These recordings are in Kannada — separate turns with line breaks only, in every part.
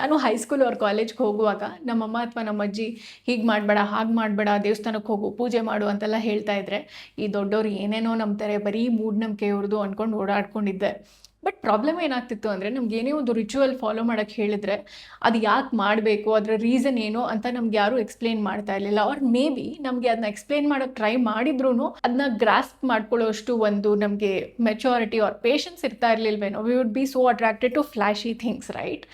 ನಾನು ಹೈಸ್ಕೂಲ್ ಅವ್ರ ಕಾಲೇಜ್ಗೆ ಹೋಗುವಾಗ ನಮ್ಮಮ್ಮ ಅಥವಾ ನಮ್ಮ ಅಜ್ಜಿ ಹೀಗೆ ಮಾಡಬೇಡ ಹಾಗೆ ಮಾಡಬೇಡ ದೇವಸ್ಥಾನಕ್ಕೆ ಹೋಗು ಪೂಜೆ ಮಾಡು ಅಂತೆಲ್ಲ ಹೇಳ್ತಾ ಇದ್ರೆ ಈ ದೊಡ್ಡವ್ರು ಏನೇನೋ ನಂಬ್ತಾರೆ ಬರೀ ಮೂಢನಂಬಿಕೆ ಇವ್ರದ್ದು ಅಂದ್ಕೊಂಡು ಓಡಾಡ್ಕೊಂಡಿದ್ದೆ. ಬಟ್ ಪ್ರಾಬ್ಲಮ್ ಏನಾಗ್ತಿತ್ತು ಅಂದರೆ ನಮ್ಗೆ ಏನೇ ಒಂದು ರಿಚುವಲ್ ಫಾಲೋ ಮಾಡೋಕ್ಕೆ ಹೇಳಿದರೆ ಅದು ಯಾಕೆ ಮಾಡಬೇಕು ಅದರ ರೀಸನ್ ಏನು ಅಂತ ನಮ್ಗೆ ಯಾರೂ ಎಕ್ಸ್ಪ್ಲೇನ್ ಮಾಡ್ತಾ ಇರಲಿಲ್ಲ. ಅವ್ರು ಮೇ ಬಿ ನಮಗೆ ಅದನ್ನ ಎಕ್ಸ್ಪ್ಲೇನ್ ಮಾಡೋಕ್ಕೆ ಟ್ರೈ ಮಾಡಿದ್ರೂ ಅದನ್ನ ಗ್ರಾಸ್ಪ್ ಮಾಡ್ಕೊಳ್ಳೋಷ್ಟು ಒಂದು ನಮಗೆ ಮೆಚುರಿಟಿ ಆರ್ ಪೇಷನ್ಸ್ ಇರ್ತಾ ಇರಲಿಲ್ವೇನೋ. We would be so attracted to flashy things, right?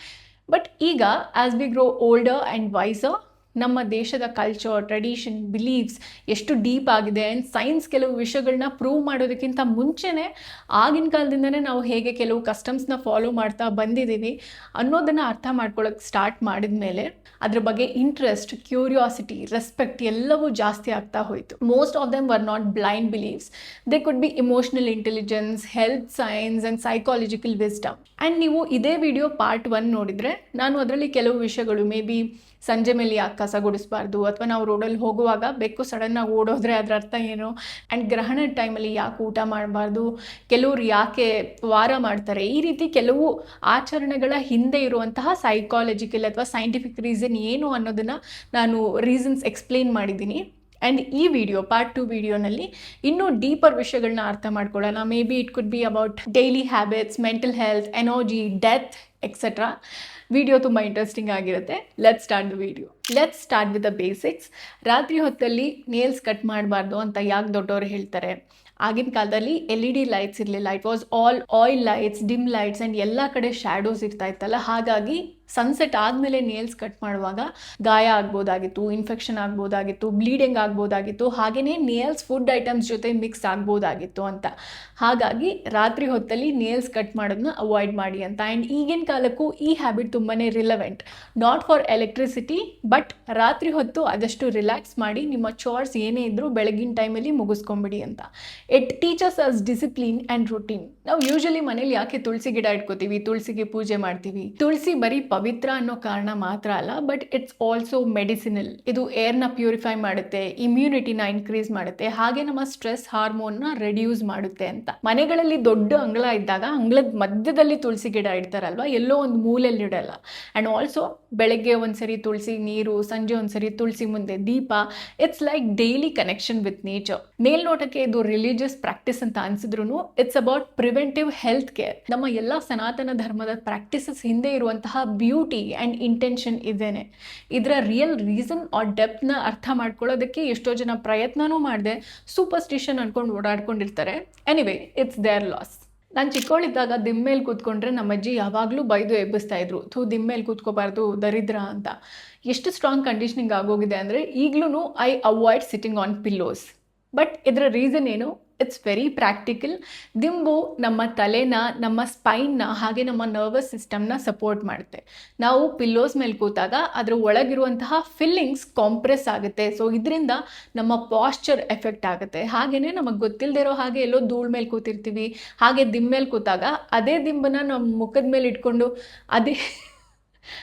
But ಈಗ as we grow older and wiser ನಮ್ಮ ದೇಶದ ಕಲ್ಚರ್, ಟ್ರೆಡಿಷನ್, ಬಿಲೀವ್ಸ್ ಎಷ್ಟು ಡೀಪ್ ಆಗಿದೆ ಆ್ಯಂಡ್ ಸೈನ್ಸ್ ಕೆಲವು ವಿಷಯಗಳನ್ನ ಪ್ರೂವ್ ಮಾಡೋದಕ್ಕಿಂತ ಮುಂಚೆನೇ ಆಗಿನ ಕಾಲದಿಂದನೇ ನಾವು ಹೇಗೆ ಕೆಲವು ಕಸ್ಟಮ್ಸ್ನ ಫಾಲೋ ಮಾಡ್ತಾ ಬಂದಿದ್ದೀವಿ ಅನ್ನೋದನ್ನು ಅರ್ಥ ಮಾಡ್ಕೊಳ್ಳೋಕೆ ಸ್ಟಾರ್ಟ್ ಮಾಡಿದ ಮೇಲೆ ಅದ್ರ ಬಗ್ಗೆ ಇಂಟ್ರೆಸ್ಟ್, ಕ್ಯೂರಿಯಾಸಿಟಿ, ರೆಸ್ಪೆಕ್ಟ್ ಎಲ್ಲವೂ ಜಾಸ್ತಿ ಆಗ್ತಾ ಹೋಯಿತು. Most of them were not blind believes. They could be emotional intelligence, health science and psychological wisdom. And ನೀವು ಇದೇ ವಿಡಿಯೋ ಪಾರ್ಟ್ 1 ನೋಡಿದರೆ ನಾನು ಅದರಲ್ಲಿ ಕೆಲವು ವಿಷಯಗಳು ಮೇ ಬಿ ಸಂಜೆ ಮೇಲೆ ಯಾಕೆ ಕಸ ಗುಡಿಸ್ಬಾರ್ದು ಅಥವಾ ನಾವು ರೋಡಲ್ಲಿ ಹೋಗುವಾಗ ಬೆಕ್ಕು ಸಡನ್ನಾಗಿ ಓಡೋದ್ರೆ ಅದರ ಅರ್ಥ ಏನು, ಆ್ಯಂಡ್ ಗ್ರಹಣದ ಟೈಮಲ್ಲಿ ಯಾಕೆ ಊಟ ಮಾಡಬಾರ್ದು, ಕೆಲವರು ಯಾಕೆ ವಾರ ಮಾಡ್ತಾರೆ, ಈ ರೀತಿ ಕೆಲವು ಆಚರಣೆಗಳ ಹಿಂದೆ ಇರುವಂತಹ ಸೈಕಾಲಜಿಕಲ್ ಅಥವಾ ಸೈಂಟಿಫಿಕ್ ರೀಸನ್ ಏನು ಅನ್ನೋದನ್ನು ನಾನು ರೀಸನ್ಸ್ ಎಕ್ಸ್ಪ್ಲೇನ್ ಮಾಡಿದ್ದೀನಿ. ಆ್ಯಂಡ್ ಈ ವಿಡಿಯೋ ಪಾರ್ಟ್ 2 ವಿಡಿಯೋನಲ್ಲಿ ಇನ್ನೂ ಡೀಪರ್ ವಿಷಯಗಳನ್ನ ಅರ್ಥ ಮಾಡ್ಕೊಳ್ಳೋಣ. May be it could be about daily habits, mental health, energy, death etcetera. Video ತುಂಬ ಇಂಟ್ರೆಸ್ಟಿಂಗ್ ಆಗಿರುತ್ತೆ. Let's start the video. Let's start with the basics. ರಾತ್ರಿ ಹೊತ್ತಲ್ಲಿ ನೇಲ್ಸ್ ಕಟ್ ಮಾಡಬಾರ್ದು ಅಂತ ಯಾಕೆ ದೊಡ್ಡವರು ಹೇಳ್ತಾರೆ? ಆಗಿನ ಕಾಲದಲ್ಲಿ LED ಲೈಟ್ಸ್ ಇರಲಿಲ್ಲ. It was all oil lights, dim lights and ಎಲ್ಲ ಕಡೆ ಶ್ಯಾಡೋಸ್ ಇರ್ತಾ ಇತ್ತಲ್ಲ. ಹಾಗಾಗಿ ಸನ್ಸೆಟ್ ಆದಮೇಲೆ ನೇಲ್ಸ್ ಕಟ್ ಮಾಡುವಾಗ ಗಾಯ ಆಗ್ಬೋದಾಗಿತ್ತು, ಇನ್ಫೆಕ್ಷನ್ ಆಗ್ಬೋದಾಗಿತ್ತು, ಬ್ಲೀಡಿಂಗ್ ಆಗ್ಬೋದಾಗಿತ್ತು, ಹಾಗೆಯೇ ನೇಲ್ಸ್ ಫುಡ್ ಐಟಮ್ಸ್ ಜೊತೆ ಮಿಕ್ಸ್ ಆಗ್ಬೋದಾಗಿತ್ತು ಅಂತ. ಹಾಗಾಗಿ ರಾತ್ರಿ ಹೊತ್ತಲ್ಲಿ ನೇಲ್ಸ್ ಕಟ್ ಮಾಡೋದನ್ನ ಅವಾಯ್ಡ್ ಮಾಡಿ ಅಂತ. ಆ್ಯಂಡ್ ಈಗಿನ ಕಾಲಕ್ಕೂ ಈ ಹ್ಯಾಬಿಟ್ ತುಂಬಾ relevant. Not for electricity, but ರಾತ್ರಿ ಹೊತ್ತು ಆದಷ್ಟು ರಿಲ್ಯಾಕ್ಸ್ ಮಾಡಿ ನಿಮ್ಮ ಚಾರ್ಸ್ ಏನೇ ಇದ್ದರೂ ಬೆಳಗಿನ ಟೈಮಲ್ಲಿ ಮುಗಿಸ್ಕೊಂಬಿಡಿ ಅಂತ. It teachers us discipline and routine. ನಾವು ಯೂಶಲಿ ಮನೇಲಿ ಯಾಕೆ ತುಳಸಿ ಗಿಡ ಇಟ್ಕೋತೀವಿ, ತುಳಸಿಗೆ ಪೂಜೆ ಮಾಡ್ತೀವಿ? ತುಳಸಿ ಬರೀ ಪವಿತ್ರ ಅನ್ನೋ ಕಾರಣ ಮಾತ್ರ ಅಲ್ಲ, ಬಟ್ ಇಟ್ಸ್ ಆಲ್ಸೋ ಮೆಡಿಸಿನಲ್. ಇದು ಏರ್ನ ಪ್ಯೂರಿಫೈ ಮಾಡುತ್ತೆ, ಇಮ್ಯುನಿಟಿನ ಇನ್ಕ್ರೀಸ್ ಮಾಡುತ್ತೆ, ಹಾಗೆ ನಮ್ಮ ಸ್ಟ್ರೆಸ್ ಹಾರ್ಮೋನ್ನ ರೆಡ್ಯೂಸ್ ಮಾಡುತ್ತೆ ಅಂತ. ಮನೆಗಳಲ್ಲಿ ದೊಡ್ಡ ಅಂಗಳ ಇದ್ದಾಗ ಅಂಗಳದ ಮಧ್ಯದಲ್ಲಿ ತುಳಸಿ ಗಿಡ ಇಡ್ತಾರಲ್ವ, ಎಲ್ಲೋ ಒಂದು ಮೂಲೆಯಲ್ಲಿ ಇಡಲ್ಲ. ಆ್ಯಂಡ್ ಆಲ್ಸೋ ಬೆಳಗ್ಗೆ ಒಂದ್ಸರಿ ತುಳಸಿ ನೀರು, ಸಂಜೆ ಒಂದ್ಸರಿ ತುಳಸಿ ಮುಂದೆ ದೀಪ. It's like daily connection with nature. ಮೇಲ್ನೋಟಕ್ಕೆ ಇದು ರಿಲಿಜಿಯಸ್ ಪ್ರಾಕ್ಟೀಸ್ ಅಂತ ಅನ್ಸಿದ್ರು it's about preventive health care. ನಮ್ಮ ಎಲ್ಲ ಸನಾತನ ಧರ್ಮದ ಪ್ರಾಕ್ಟೀಸಸ್ ಹಿಂದೆ ಇರುವಂತಹ ಬ್ಯೂಟಿ ಆ್ಯಂಡ್ ಇಂಟೆನ್ಷನ್ ಇದೇನೆ. ಇದರ ರಿಯಲ್ ರೀಸನ್ ಆರ್ ಡೆಪ್ತ್ನ ಅರ್ಥ ಮಾಡ್ಕೊಳ್ಳೋದಕ್ಕೆ ಎಷ್ಟೋ ಜನ ಪ್ರಯತ್ನನೂ ಮಾಡಿದೆ ಸೂಪರ್ಸ್ಟಿಷನ್ ಅನ್ಕೊಂಡು ಓಡಾಡ್ಕೊಂಡಿರ್ತಾರೆ. Anyway, it's their loss. ನಾನು ಚಿಕ್ಕವಳಿದ್ದಾಗ ದಿಮ್ಮೇಲೆ ಕೂತ್ಕೊಂಡ್ರೆ ನಮ್ಮ ಅಜ್ಜಿ ಯಾವಾಗಲೂ ಬೈದು ಎಬ್ಬಿಸ್ತಾ ಇದ್ರು, ದಿಮ್ಮೇಲೆ ಕೂತ್ಕೋಬಾರ್ದು ದರಿದ್ರ ಅಂತ. ಎಷ್ಟು ಸ್ಟ್ರಾಂಗ್ ಕಂಡೀಷನಿಂಗ್ ಆಗೋಗಿದೆ ಅಂದರೆ ಈಗಲೂ I avoid sitting on pillows. But ಇದರ ರೀಸನ್ ಏನು? It's very practical. ದಿಂಬು ನಮ್ಮ ತಲೆನ, ನಮ್ಮ ಸ್ಪೈನ್ನ, ಹಾಗೆ ನಮ್ಮ ನರ್ವಸ್ ಸಿಸ್ಟಮ್ನ ಸಪೋರ್ಟ್ ಮಾಡುತ್ತೆ. ನಾವು ಪಿಲ್ಲೋಸ್ ಮೇಲೆ ಕೂತಾಗ ಅದರ ಒಳಗಿರುವಂತಹ ಫಿಲ್ಲಿಂಗ್ಸ್ ಕಾಂಪ್ರೆಸ್ ಆಗುತ್ತೆ. ಸೊ ಇದರಿಂದ ನಮ್ಮ ಪಾಶ್ಚರ್ ಎಫೆಕ್ಟ್ ಆಗುತ್ತೆ. ಹಾಗೆಯೇ ನಮಗೆ ಗೊತ್ತಿಲ್ಲದೆ ಇರೋ ಹಾಗೆ ಎಲ್ಲೋ ಧೂಳು ಮೇಲೆ ಕೂತಿರ್ತೀವಿ. ಹಾಗೆ ದಿಂಬು ಮೇಲೆ ಕೂತಾಗ ಅದೇ ದಿಂಬನ್ನ ನಮ್ಮ ಮುಖದ ಮೇಲೆ ಇಟ್ಕೊಂಡು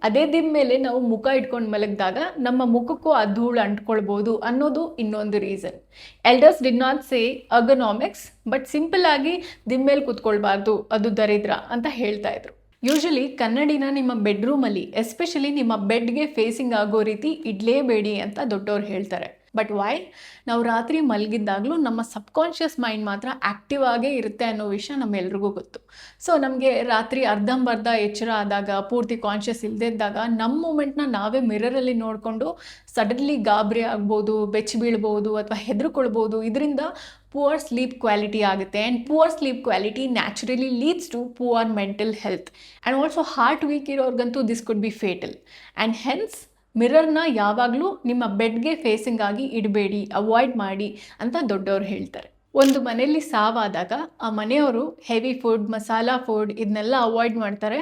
ಅದೇ ದಿಂಬ ಮೇಲೆ ನಾವು ಮುಖ ಇಟ್ಕೊಂಡು ಮಲಗಿದಾಗ ನಮ್ಮ ಮುಖಕ್ಕೂ ಆ ಧೂಳು ಅಂಟ್ಕೊಳ್ಬೋದು ಅನ್ನೋದು ಇನ್ನೊಂದು reason. Elders did not say ergonomics, but simple ಆಗಿ ದಿಂಬ ಮೇಲೆ ಕೂತ್ಕೊಳ್ಬಾರ್ದು, ಅದು ದರಿದ್ರ ಅಂತ ಹೇಳ್ತಾ ಇದ್ರು. ಯೂಶಲಿ ಕನ್ನಡಿನ ನಿಮ್ಮ ಬೆಡ್ರೂಮಲ್ಲಿ, ಎಸ್ಪೆಷಲಿ ನಿಮ್ಮ ಬೆಡ್ಗೆ ಫೇಸಿಂಗ್ ಆಗೋ ರೀತಿ ಇಡಲೇಬೇಡಿ ಅಂತ ದೊಡ್ಡವ್ರು ಹೇಳ್ತಾರೆ. But why? ನಾವು ರಾತ್ರಿ ಮಲಗಿದ್ದಾಗಲೂ ನಮ್ಮ ಸಬ್ಕಾನ್ಷಿಯಸ್ ಮೈಂಡ್ ಮಾತ್ರ ಆ್ಯಕ್ಟಿವ್ ಆಗೇ ಇರುತ್ತೆ ಅನ್ನೋ ವಿಷಯ ನಮ್ಮೆಲ್ರಿಗೂ ಗೊತ್ತು. ಸೊ ನಮಗೆ ರಾತ್ರಿ ಅರ್ಧಂಬರ್ಧ ಎಚ್ಚರ ಆದಾಗ, ಪೂರ್ತಿ ಕಾನ್ಷಿಯಸ್ ಇಲ್ಲದೇ ಇದ್ದಾಗ ನಮ್ಮ ಮೂಮೆಂಟ್ನ ನಾವೇ ಮಿರರಲ್ಲಿ ನೋಡಿಕೊಂಡು ಸಡನ್ಲಿ ಗಾಬರಿ ಆಗ್ಬೋದು, ಬೆಚ್ಚಿ ಬೀಳ್ಬೋದು ಅಥವಾ ಹೆದರ್ಕೊಳ್ಬೋದು. ಇದರಿಂದ ಪುವರ್ ಸ್ಲೀಪ್ ಕ್ವಾಲಿಟಿ ಆಗುತ್ತೆ. And poor sleep quality naturally leads to poor mental health. And also heart weak ಇರೋರ್ಗಂತೂ this could be fatal. And hence ಮಿರರ್ನ ಯಾವಾಗಲೂ ನಿಮ್ಮ ಬೆಡ್ಗೆ ಫೇಸಿಂಗ್ ಆಗಿ ಇಡಬೇಡಿ, ಅವಾಯ್ಡ್ ಮಾಡಿ ಅಂತ ದೊಡ್ಡವರು ಹೇಳ್ತಾರೆ. ಒಂದು ಮನೆಯಲ್ಲಿ ಸಾವಾದಾಗ ಆ ಮನೆಯವರು ಹೆವಿ ಫುಡ್, ಮಸಾಲಾ ಫುಡ್ ಇದನ್ನೆಲ್ಲ ಅವಾಯ್ಡ್ ಮಾಡ್ತಾರೆ.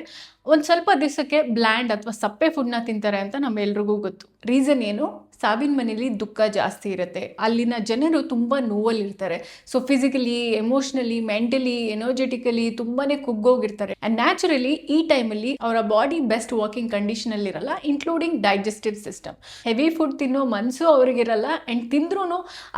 ಒಂದು ಸ್ವಲ್ಪ ದಿವಸಕ್ಕೆ ಬ್ಲ್ಯಾಂಡ್ ಅಥವಾ ಸಪ್ಪೆ ಫುಡ್ನ ತಿಂತಾರೆ ಅಂತ ನಮ್ಮೆಲ್ರಿಗೂ ಗೊತ್ತು. ರೀಸನ್ ಏನು? ಸಾವಿನ ಮನೇಲಿ ದುಃಖ ಜಾಸ್ತಿ ಇರುತ್ತೆ. ಅಲ್ಲಿನ ಜನರು ತುಂಬ ನೋವಲ್ಲಿರ್ತಾರೆ. So physically, emotionally, mentally, energetically ತುಂಬಾ ಕುಗ್ಗೋಗಿರ್ತಾರೆ. ಆ್ಯಂಡ್ ನ್ಯಾಚುರಲಿ ಈ ಟೈಮಲ್ಲಿ ಅವರ ಬಾಡಿ ಬೆಸ್ಟ್ ವರ್ಕಿಂಗ್ ಕಂಡೀಷನಲ್ಲಿರಲ್ಲ, including digestive system. Heavy food ತಿನ್ನೋ ಮನಸ್ಸು ಅವ್ರಿಗಿರಲ್ಲ. ಆ್ಯಂಡ್ ತಿಂದ್ರೂ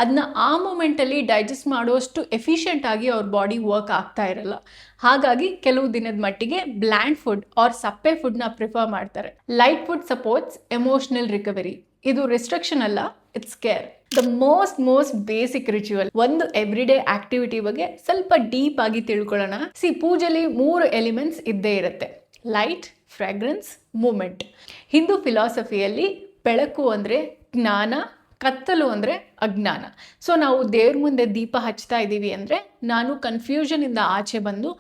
ಅದನ್ನ ಆ ಮೂಮೆಂಟಲ್ಲಿ ಡೈಜೆಸ್ಟ್ ಮಾಡೋಷ್ಟು ಎಫಿಷಿಯೆಂಟ್ ಆಗಿ ಅವ್ರ ಬಾಡಿ ವರ್ಕ್ ಆಗ್ತಾ ಇರಲ್ಲ. ಹಾಗಾಗಿ ಕೆಲವು ದಿನದ ಮಟ್ಟಿಗೆ ಬ್ಲ್ಯಾಂಡ್ ಫುಡ್ ಆರ್ ಸಪ್ಪೆ ಫುಡ್ನ ಪ್ರಿಫರ್ ಮಾಡ್ತಾರೆ. Light food supports emotional recovery. ಇದು ರಿಸ್ಟ್ರಿಕ್ಷನ್ ಅಲ್ಲ, it's care. The most basic ritual, ಒಂದು ಎವ್ರಿಡೇ ಆಕ್ಟಿವಿಟಿ ಬಗ್ಗೆ ಸ್ವಲ್ಪ ಡೀಪ್ ಆಗಿ ತಿಳ್ಕೊಳ್ಳೋಣ. ಪೂಜೆಲಿ 3 ಎಲಿಮೆಂಟ್ಸ್ ಇದ್ದೇ ಇರುತ್ತೆ: ಲೈಟ್, ಫ್ರಾಗ್ರೆನ್ಸ್, ಮೂಮೆಂಟ್. ಹಿಂದೂ ಫಿಲಾಸಫಿಯಲ್ಲಿ ಬೆಳಕು ಅಂದರೆ ಜ್ಞಾನ, ಕತ್ತಲು ಅಂದರೆ ಅಜ್ಞಾನ. ಸೊ ನಾವು ದೇವ್ರ ಮುಂದೆ ದೀಪ ಹಚ್ತಾ ಇದ್ದೀವಿ ಅಂದರೆ ನಾನು ಕನ್ಫ್ಯೂಷನಿಂದ ಆಚೆ ಬಂದು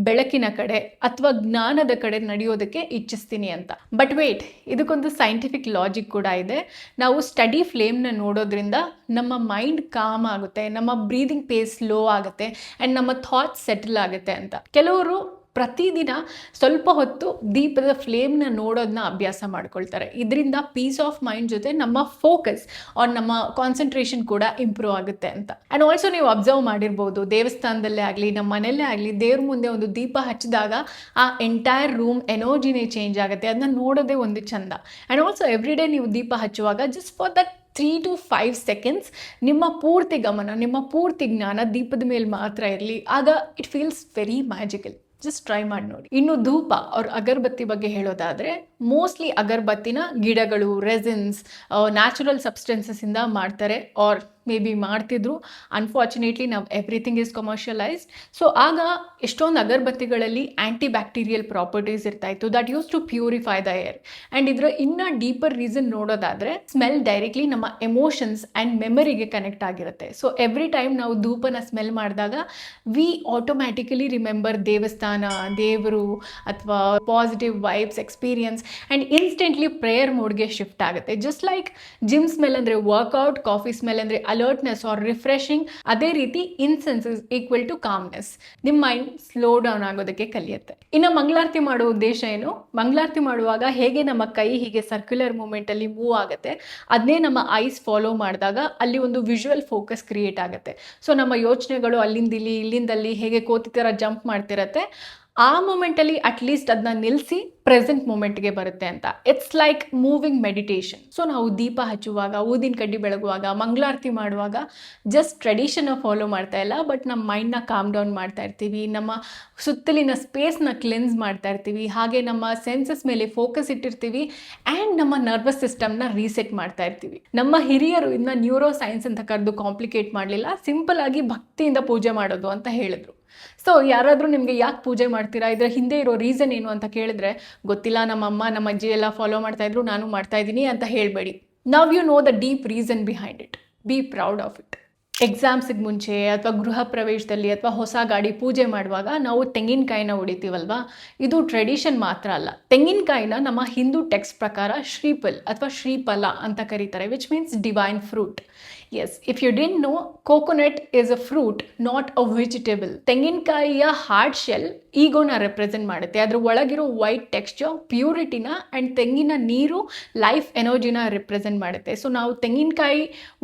ಬೆಳಕಿನ ಕಡೆ ಅಥವಾ ಜ್ಞಾನದ ಕಡೆ ನಡೆಯೋದಕ್ಕೆ ಇಚ್ಛಿಸ್ತೀನಿ ಅಂತ. ಬಟ್ ವೇಟ್, ಇದಕ್ಕೊಂದು ಸೈಂಟಿಫಿಕ್ ಲಾಜಿಕ್ ಕೂಡ ಇದೆ. ನಾವು ಸ್ಟಡಿ ಫ್ಲೇಮ್ನ ನೋಡೋದ್ರಿಂದ ನಮ್ಮ ಮೈಂಡ್ ಕಾಮ್ ಆಗುತ್ತೆ, ನಮ್ಮ ಬ್ರೀದಿಂಗ್ ಪೇಸ್ ಸ್ಲೋ ಆಗುತ್ತೆ ಆ್ಯಂಡ್ ನಮ್ಮ ಥಾಟ್ಸ್ ಸೆಟಲ್ ಆಗುತ್ತೆ ಅಂತ. ಕೆಲವರು ಪ್ರತಿದಿನ ಸ್ವಲ್ಪ ಹೊತ್ತು ದೀಪದ ಫ್ಲೇಮ್ನ ನೋಡೋದನ್ನ ಅಭ್ಯಾಸ ಮಾಡ್ಕೊಳ್ತಾರೆ. ಇದರಿಂದ ಪೀಸ್ ಆಫ್ ಮೈಂಡ್ ಜೊತೆ ನಮ್ಮ ಫೋಕಸ್ ಆನ್ ನಮ್ಮ ಕಾನ್ಸಂಟ್ರೇಷನ್ ಕೂಡ ಇಂಪ್ರೂವ್ ಆಗುತ್ತೆ ಅಂತ. ಆ್ಯಂಡ್ ಆಲ್ಸೋ ನೀವು ಅಬ್ಸರ್ವ್ ಮಾಡಿರ್ಬೋದು, ದೇವಸ್ಥಾನದಲ್ಲೇ ಆಗಲಿ ನಮ್ಮ ಮನೆಯಲ್ಲೇ ಆಗಲಿ ದೇವ್ರ ಮುಂದೆ ಒಂದು ದೀಪ ಹಚ್ಚಿದಾಗ ಆ ಎಂಟೈರ್ ರೂಮ್ ಎನರ್ಜಿನೇ ಚೇಂಜ್ ಆಗುತ್ತೆ. ಅದನ್ನ ನೋಡೋದೇ ಒಂದು ಚಂದ. ಆ್ಯಂಡ್ ಆಲ್ಸೋ ಎವ್ರಿಡೇ ನೀವು ದೀಪ ಹಚ್ಚುವಾಗ just for that 3 to 5 seconds ನಿಮ್ಮ ಪೂರ್ತಿ ಗಮನ, ನಿಮ್ಮ ಪೂರ್ತಿ ಜ್ಞಾನ ದೀಪದ ಮೇಲೆ ಮಾತ್ರ ಇರಲಿ. ಆಗ it feels very magical. Just try ಮಾಡಿ ನೋಡಿ. ಇನ್ನು ಧೂಪ ಅವ್ರ ಅಗರಬತ್ತಿ ಬಗ್ಗೆ ಹೇಳೋದಾದರೆ, ಮೋಸ್ಟ್ಲಿ ಅಗರಬತ್ತಿನ ಗಿಡಗಳು, ರೆಸಿನ್ಸ್, ನ್ಯಾಚುರಲ್ ಸಬ್ಸ್ಟೆನ್ಸಸ್ ಇಂದ ಮಾಡ್ತಾರೆ, ಆರ್ ಮೇ ಬಿ ಮಾಡ್ತಿದ್ರು. ಅನ್ಫಾರ್ಚುನೇಟ್ಲಿ ನಾವು ಎವ್ರಿಥಿಂಗ್ ಈಸ್ ಕಮರ್ಷಿಯಲೈಸ್ಡ್. ಸೊ ಆಗ ಎಷ್ಟೊಂದು ಅಗರಬತ್ತಿಗಳಲ್ಲಿ ಆ್ಯಂಟಿ ಬ್ಯಾಕ್ಟೀರಿಯಲ್ ಪ್ರಾಪರ್ಟೀಸ್ ಇರ್ತಾಯಿತ್ತು that use to purify the air. And ಇದರ ಇನ್ನೂ ಡೀಪರ್ ರೀಸನ್ ನೋಡೋದಾದರೆ, ಸ್ಮೆಲ್ ಡೈರೆಕ್ಟ್ಲಿ ನಮ್ಮ ಎಮೋಷನ್ಸ್ ಆ್ಯಂಡ್ ಮೆಮರಿಗೆ ಕನೆಕ್ಟ್ ಆಗಿರುತ್ತೆ. ಸೊ ಎವ್ರಿ ಟೈಮ್ ನಾವು ಧೂಪನ ಸ್ಮೆಲ್ ಮಾಡಿದಾಗ ವಿ ಆಟೋಮ್ಯಾಟಿಕಲಿ ರಿಮೆಂಬರ್ ದೇವಸ್ಥಾನ, ದೇವರು ಅಥವಾ positive vibes experience and instantly prayer ಮೋಡ್ಗೆ ಶಿಫ್ಟ್ ಆಗುತ್ತೆ. ಜಸ್ಟ್ ಲೈಕ್ ಜಿಮ್ ಸ್ಮೆಲ್ ಅಂದರೆ ವರ್ಕೌಟ್, ಕಾಫಿ ಸ್ಮೆಲ್ ಅಂದರೆ ಅಲರ್ಟ್ನೆಸ್ ಆರ್ ರಿಫ್ರೆಶಿಂಗ್, ಅದೇ ರೀತಿ incense is equal to calmness. ನಿಮ್ಮ ಮೈಂಡ್ ಸ್ಲೋ ಡೌನ್ ಆಗೋದಕ್ಕೆ ಕಲಿಯುತ್ತೆ. ಇನ್ನು ಮಂಗಳಾರತಿ ಮಾಡೋ ಉದ್ದೇಶ ಏನು? ಮಂಗಳಾರತಿ ಮಾಡುವಾಗ ಹೇಗೆ ನಮ್ಮ ಕೈ ಹೀಗೆ ಸರ್ಕ್ಯುಲರ್ ಮೂಮೆಂಟಲ್ಲಿ ಮೂವ್ ಆಗುತ್ತೆ, ಅದನ್ನೇ ನಮ್ಮ ಐಸ್ ಫಾಲೋ ಮಾಡಿದಾಗ ಅಲ್ಲಿ ಒಂದು ವಿಜುವಲ್ ಫೋಕಸ್ ಕ್ರಿಯೇಟ್ ಆಗುತ್ತೆ. ಸೊ ನಮ್ಮ ಯೋಚನೆಗಳು ಅಲ್ಲಿಂದಿಲ್ಲಿ ಇಲ್ಲಿಂದಲ್ಲಿ ಹೇಗೆ ಕೋತಿ ಥರ ಜಂಪ್ ಮಾಡ್ತಿರತ್ತೆ, ಆ ಮೂಮೆಂಟಲ್ಲಿ ಅಟ್ಲೀಸ್ಟ್ ಅದನ್ನ ನಿಲ್ಲಿಸಿ ಪ್ರೆಸೆಂಟ್ ಮೂಮೆಂಟ್ಗೆ ಬರುತ್ತೆ ಅಂತ. It's like moving meditation. So ನಾವು ದೀಪ ಹಚ್ಚುವಾಗ, ಊದಿನ ಕಡ್ಡಿ ಬೆಳಗುವಾಗ, ಮಂಗಳಾರತಿ ಮಾಡುವಾಗ ಜಸ್ಟ್ ಟ್ರೆಡಿಷನ್ನ ಫಾಲೋ ಮಾಡ್ತಾ ಇಲ್ಲ, ಬಟ್ ನಮ್ಮ ಮೈಂಡ್ನ ಕಾಮ್ ಡೌನ್ ಮಾಡ್ತಾ ಇರ್ತೀವಿ, ನಮ್ಮ ಸುತ್ತಲಿನ ಸ್ಪೇಸ್ನ ಕ್ಲೆನ್ಸ್ ಮಾಡ್ತಾ ಇರ್ತೀವಿ, ಹಾಗೆ ನಮ್ಮ ಸೆನ್ಸಸ್ ಮೇಲೆ ಫೋಕಸ್ ಇಟ್ಟಿರ್ತೀವಿ ಆ್ಯಂಡ್ ನಮ್ಮ ನರ್ವಸ್ ಸಿಸ್ಟಮ್ನ ರೀಸೆಟ್ ಮಾಡ್ತಾ ಇರ್ತೀವಿ. ನಮ್ಮ ಹಿರಿಯರು ಇದನ್ನ ನ್ಯೂರೋ ಸೈನ್ಸ್ ಅಂತ ಕರೆದು ಕಾಂಪ್ಲಿಕೇಟ್ ಮಾಡಲಿಲ್ಲ, ಸಿಂಪಲ್ ಆಗಿ ಭಕ್ತಿಯಿಂದ ಪೂಜೆ ಮಾಡೋದು ಅಂತ ಹೇಳಿದ್ರು. ಸೊ ಯಾರಾದರೂ ನಿಮಗೆ ಯಾಕೆ ಪೂಜೆ ಮಾಡ್ತೀರಾ, ಇದರ ಹಿಂದೆ ಇರೋ ರೀಸನ್ ಏನು ಅಂತ ಕೇಳಿದ್ರೆ, ಗೊತ್ತಿಲ್ಲ, ನಮ್ಮಮ್ಮ ನಮ್ಮ ಅಜ್ಜಿ ಎಲ್ಲ ಫಾಲೋ ಮಾಡ್ತಾಯಿದ್ರು, ನಾನು ಮಾಡ್ತಾ ಇದ್ದೀನಿ ಅಂತ ಹೇಳಬೇಡಿ. Now you know the deep reason behind it. Be proud of it. ಎಕ್ಸಾಮ್ಸಿಗೆ ಮುಂಚೆ ಅಥವಾ ಗೃಹ ಪ್ರವೇಶದಲ್ಲಿ ಅಥವಾ ಹೊಸ ಗಾಡಿ ಪೂಜೆ ಮಾಡುವಾಗ ನಾವು ತೆಂಗಿನಕಾಯಿನ ಹೊಡಿತೀವಲ್ವಾ, ಇದು ಟ್ರೆಡಿಷನ್ ಮಾತ್ರ ಅಲ್ಲ. ತೆಂಗಿನಕಾಯಿನ ನಮ್ಮ ಹಿಂದೂ ಟೆಕ್ಸ್ಟ್ ಪ್ರಕಾರ ಶ್ರೀಫಲ್ ಅಥವಾ ಶ್ರೀಫಲ ಅಂತ ಕರೀತಾರೆ, which means divine fruit. Yes, if you didn't know, coconut is a fruit, not a vegetable. ತೆಂಗಿನಕಾಯಿಯ ಹಾರ್ಡ್ ಶೆಲ್ ಈಗೋನ ರೆಪ್ರೆಸೆಂಟ್ ಮಾಡುತ್ತೆ. ಅದ್ರ ಒಳಗಿರೋ ವೈಟ್ ಟೆಕ್ಸ್ಚರ್ ಪ್ಯೂರಿಟಿನ ಆ್ಯಂಡ್ ತೆಂಗಿನ ನೀರು ಲೈಫ್ ಎನರ್ಜಿನ ರೆಪ್ರೆಸೆಂಟ್ ಮಾಡುತ್ತೆ. ಸೊ ನಾವು ತೆಂಗಿನಕಾಯಿ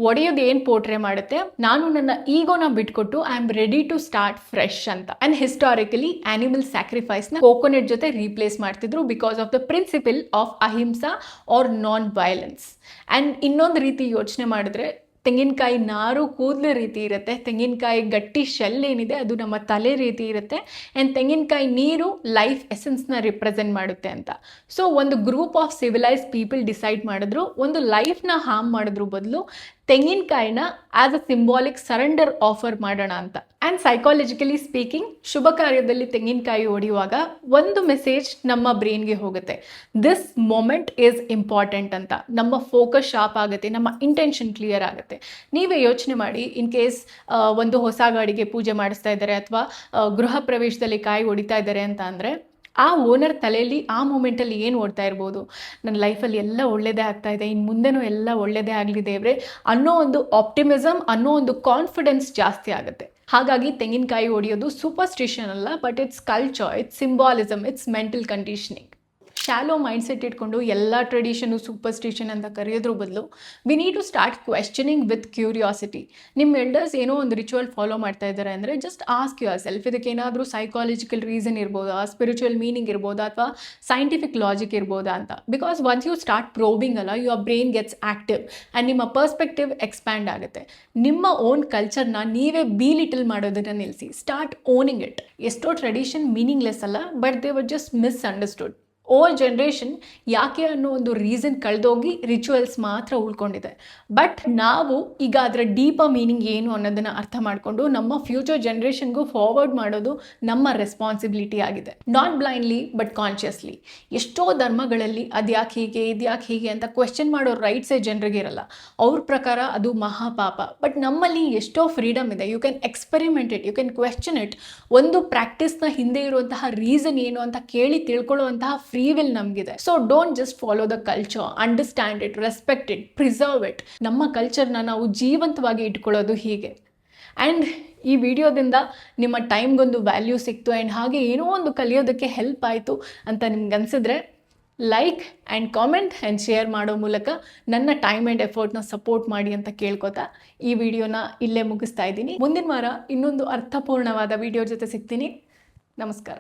ಒಡೆಯೋದು ಏನು ಪೋರ್ಟ್ರೇ ಮಾಡುತ್ತೆ, ನಾನು ನನ್ನ ಈಗೋನ ಬಿಟ್ಕೊಟ್ಟು I am ready to start fresh ಅಂತ. ಆ್ಯಂಡ್ ಹಿಸ್ಟಾರಿಕಲಿ ಆನಿಮಲ್ ಸ್ಯಾಕ್ರಿಫೈಸ್ನ ಕೋಕೋನಟ್ ಜೊತೆ ರೀಪ್ಲೇಸ್ ಮಾಡ್ತಿದ್ರು because of the principle of Ahimsa R non violence. And ಇನ್ನೊಂದು ರೀತಿ ಯೋಚನೆ ಮಾಡಿದ್ರೆ, ತೆಂಗಿನಕಾಯಿ ನಾರು ಕೂದಲು ರೀತಿ ಇರುತ್ತೆ, ತೆಂಗಿನಕಾಯಿ ಗಟ್ಟಿ ಶೆಲ್ ಏನಿದೆ ಅದು ನಮ್ಮ ತಲೆ ರೀತಿ ಇರುತ್ತೆ, ಆ್ಯಂಡ್ ತೆಂಗಿನಕಾಯಿ ನೀರು ಲೈಫ್ ಎಸೆನ್ಸ್ನ ರಿಪ್ರೆಸೆಂಟ್ ಮಾಡುತ್ತೆ ಅಂತ. ಸೊ ಒಂದು group of civilise people decide ಮಾಡಿದ್ರು, ಒಂದು ಲೈಫ್ನ ಹಾರ್ಮ್ ಮಾಡೋದ್ರ ಬದಲು ತೆಂಗಿನಕಾಯಿನ as a symbolic surrender offer ಮಾಡೋಣ ಅಂತ. ಆ್ಯಂಡ್ ಸೈಕಾಲಜಿಕಲಿ ಸ್ಪೀಕಿಂಗ್, ಶುಭ ಕಾರ್ಯದಲ್ಲಿ ತೆಂಗಿನಕಾಯಿ ಹೊಡೆಯುವಾಗ ಒಂದು ಮೆಸೇಜ್ ನಮ್ಮ ಬ್ರೈನ್ಗೆ ಹೋಗುತ್ತೆ, ದಿಸ್ ಮೊಮೆಂಟ್ ಈಸ್ ಇಂಪಾರ್ಟೆಂಟ್ ಅಂತ. ನಮ್ಮ ಫೋಕಸ್ ಶಾರ್ಪ್ ಆಗುತ್ತೆ, ನಮ್ಮ ಇಂಟೆನ್ಷನ್ ಕ್ಲಿಯರ್ ಆಗುತ್ತೆ. ನೀವೇ ಯೋಚನೆ ಮಾಡಿ, ಇನ್ ಕೇಸ್ ಒಂದು ಹೊಸ ಗಾಡಿಗೆ ಪೂಜೆ ಮಾಡಿಸ್ತಾ ಇದ್ದಾರೆ ಅಥವಾ ಗೃಹ ಪ್ರವೇಶದಲ್ಲಿ ಕಾಯಿ ಹೊಡಿತಾ ಇದ್ದಾರೆ ಅಂತ ಅಂದರೆ, ಆ ಓನರ್ ತಲೆಯಲ್ಲಿ ಆ ಮೂಮೆಂಟಲ್ಲಿ ಏನು ಓಡ್ತಾ ಇರ್ಬೋದು, ನನ್ನ ಲೈಫಲ್ಲಿ ಎಲ್ಲ ಒಳ್ಳೆಯದೇ ಆಗ್ತಾ ಇದೆ, ಇನ್ನು ಮುಂದೆನೂ ಎಲ್ಲ ಒಳ್ಳೆಯದೇ ಆಗಲಿ ದೇವ್ರೆ ಅನ್ನೋ ಒಂದು ಆಪ್ಟಿಮಿಸಮ್, ಅನ್ನೋ ಒಂದು ಕಾನ್ಫಿಡೆನ್ಸ್ ಜಾಸ್ತಿ ಆಗುತ್ತೆ. ಹಾಗಾಗಿ ತೆಂಗಿನಕಾಯಿ ಹೊಡೆಯೋದು ಸೂಪರ್ಸ್ಟಿಷನ್ ಅಲ್ಲ, but it's culture, it's symbolism, it's mental conditioning. Shallow mindset ಇಟ್ಕೊಂಡು ಎಲ್ಲ ಟ್ರೆಡಿಷನು ಸೂಪರ್ಸ್ಟಿಷನ್ ಅಂತ ಕರೆಯೋದ್ರ ಬದಲು we need to start questioning with curiosity. ನಿಮ್ಮ ಎಲ್ಡರ್ಸ್ ಏನೋ ಒಂದು ರಿಚುವಲ್ ಫಾಲೋ ಮಾಡ್ತಾ ಇದ್ದಾರೆ ಅಂದರೆ ಜಸ್ಟ್ ಆಸ್ಕ್ ಯುವರ್ ಸೆಲ್ಫ್, ಇದಕ್ಕೆ ಏನಾದರೂ ಸೈಕಾಲಜಿಕಲ್ ರೀಸನ್ ಇರ್ಬೋದಾ, ಸ್ಪಿರಿಚುವಲ್ ಮೀನಿಂಗ್ ಇರ್ಬೋದಾ, ಅಥವಾ ಸೈಂಟಿಫಿಕ್ ಲಾಜಿಕ್ ಇರ್ಬೋದಾ ಅಂತ. Because once you start probing ಅಲ್ಲ, your brain gets active and ನಿಮ್ಮ ಪರ್ಸ್ಪೆಕ್ಟಿವ್ ಎಕ್ಸ್ಪ್ಯಾಂಡ್ ಆಗುತ್ತೆ. ನಿಮ್ಮ ಓನ್ ಕಲ್ಚರ್ನ ನೀವೇ ಲಿಟಲ್ ಮಾಡೋದನ್ನು ನಿಲ್ಲಿಸಿ, ಸ್ಟಾರ್ಟ್ ಓನಿಂಗ್ ಇಟ್. ಎಷ್ಟೋ ಟ್ರೆಡಿಷನ್ ಮೀನಿಂಗ್ಲೆಸ್ ಅಲ್ಲ, but they were just misunderstood. Old generation ಯಾಕೆ ಅನ್ನೋ ಒಂದು ರೀಸನ್ ಕಳೆದೋಗಿ ರಿಚುವಲ್ಸ್ ಮಾತ್ರ ಉಳ್ಕೊಂಡಿದೆ. ಬಟ್ ನಾವು ಈಗ ಅದರ ಡೀಪರ್ ಮೀನಿಂಗ್ ಏನು ಅನ್ನೋದನ್ನು ಅರ್ಥ ಮಾಡಿಕೊಂಡು ನಮ್ಮ ಫ್ಯೂಚರ್ ಜನ್ರೇಷನ್ಗೂ ಫಾರ್ವರ್ಡ್ ಮಾಡೋದು ನಮ್ಮ ರೆಸ್ಪಾನ್ಸಿಬಿಲಿಟಿ ಆಗಿದೆ. Not blindly but consciously. ಎಷ್ಟೋ ಧರ್ಮಗಳಲ್ಲಿ ಅದ್ಯಾಕೆ ಹೀಗೆ, ಇದ್ಯಾಕೆ ಹೀಗೆ ಅಂತ ಕ್ವೆಶ್ಚನ್ ಮಾಡೋ ರೈಟ್ಸೇ ಜನರಿಗೆ ಇರಲ್ಲ. ಅವ್ರ ಪ್ರಕಾರ ಅದು ಮಹಾಪಾಪ. ಬಟ್ ನಮ್ಮಲ್ಲಿ ಎಷ್ಟೋ ಫ್ರೀಡಮ್ ಇದೆ. You can experiment it, you can question it. ಒಂದು ಪ್ರಾಕ್ಟೀಸ್ನ ಹಿಂದೆ ಇರುವಂತಹ ರೀಸನ್ ಏನು ಅಂತ ಕೇಳಿ ತಿಳ್ಕೊಳ್ಳುವಂತಹ ಫ್ರೀ ವಿಲ್ ನಮಗಿದೆ. So don't just follow the culture, understand it, respect it, preserve it. ನಮ್ಮ ಕಲ್ಚರ್ನ ನಾವು ಜೀವಂತವಾಗಿ ಇಟ್ಕೊಳ್ಳೋದು ಹೀಗೆ. ಆ್ಯಂಡ್ ಈ ವಿಡಿಯೋದಿಂದ ನಿಮ್ಮ ಟೈಮ್ಗೊಂದು ವ್ಯಾಲ್ಯೂ ಸಿಕ್ತು ಆ್ಯಂಡ್ ಹಾಗೆ ಏನೋ ಒಂದು ಕಲಿಯೋದಕ್ಕೆ ಹೆಲ್ಪ್ ಆಯಿತು ಅಂತ ನಿಮ್ಗೆ ಅನಿಸಿದ್ರೆ like and comment and share ಮಾಡೋ ಮೂಲಕ ನನ್ನ ಟೈಮ್ ಆ್ಯಂಡ್ ಎಫರ್ಟ್ನ ಸಪೋರ್ಟ್ ಮಾಡಿ ಅಂತ ಕೇಳ್ಕೊತಾ ಈ ವಿಡಿಯೋನ ಇಲ್ಲೇ ಮುಗಿಸ್ತಾ ಇದ್ದೀನಿ. ಮುಂದಿನ ವಾರ ಇನ್ನೊಂದು ಅರ್ಥಪೂರ್ಣವಾದ ವಿಡಿಯೋ ಜೊತೆ ಸಿಗ್ತೀನಿ. ನಮಸ್ಕಾರ.